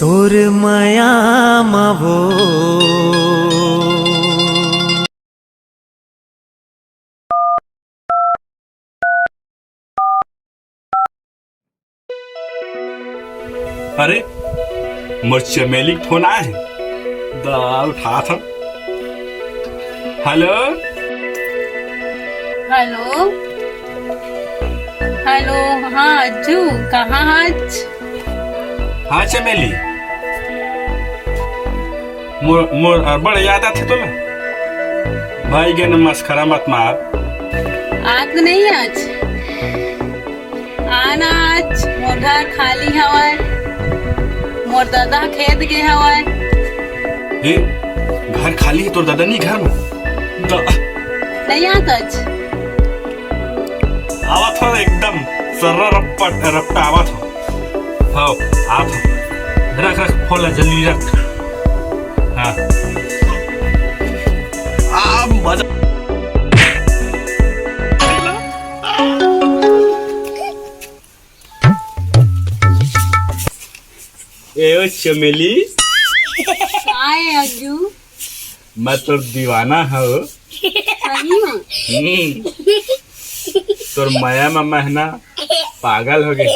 तोर माया मावो अरे मोर चमेली के फोन आए दा उठा था। Hello hello hello. हाँ अज्जू, कहाँ आज? हाँ चमेली, मोर मोर बड़े याद आते तो भाई के न मस्खरा मत मार। आज नहीं आज आना, आज मोर घर खाली हवाय, मोर दादा खेत के हवाय। ए, घर खाली है तोर दादा नहीं घर में नहीं आत आज। आवत हो एकदम सर्रा रप्पा आवत हो। हाँ आप रख रख फोन ला जल्दी रख। हाँ मजा ए चमेली, आए अज्जू, मैं तो दीवाना हूँ। सही में? तोर माया मामा है ना, पागल हो गए।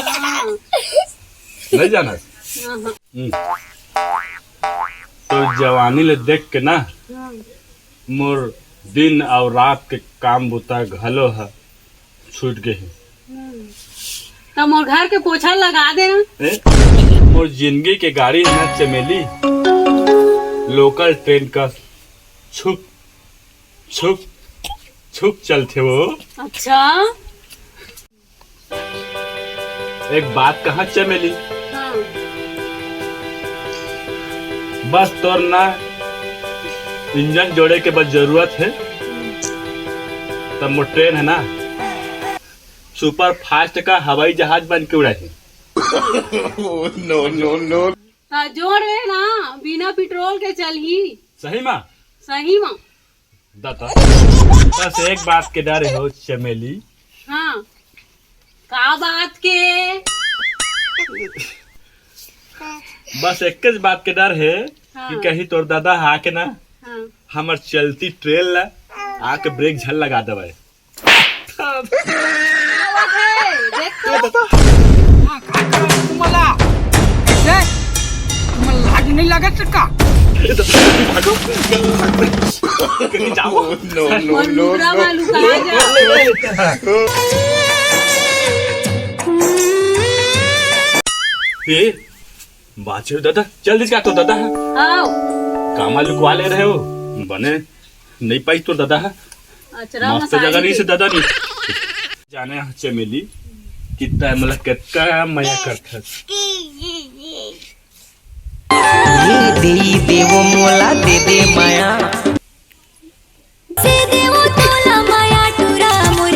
हाँ। नहीं जाना हाँ। तो जवानी ले देख के ना हाँ। मोर दिन और रात के काम बुता घलो है छूट गए हैं। तो मोर घर के पोछा लगा देना। मोर जिंदगी के गाड़ी है ना चमेली, लोकल ट्रेन का छुप छुप छुप चलते वो। अच्छा। एक बात कहा चमेली, हाँ। बस तोर ना इंजन जोड़े के बस जरूरत है, तब वो ट्रेन है ना सुपर फास्ट का हवाई जहाज बन के उड़ाए। नो हाँ, जोड़ है ना, बिना पेट्रोल के चल ही। सही माँ सही में? दाता बस एक बात के डर हो चमेली। हाँ। का बात के? बस एक बात के डर है हाँ। कि कहीं तोर दादा आके ना हाँ। हमर चलती ट्रेन ला आके ब्रेक झल लगा देवे। तुम्हाला लाज नहीं लागत का? कहीं जाओ। ए बाचे दादा जल्दी से तो दादा है कामा लुकवा ले रहे हो, बने नहीं पाई तो दादा है मस्त जगह नहीं से दादा नहीं जाने चमेली कितना मतलब कितना मया करता दे देवो मोला दे दे माया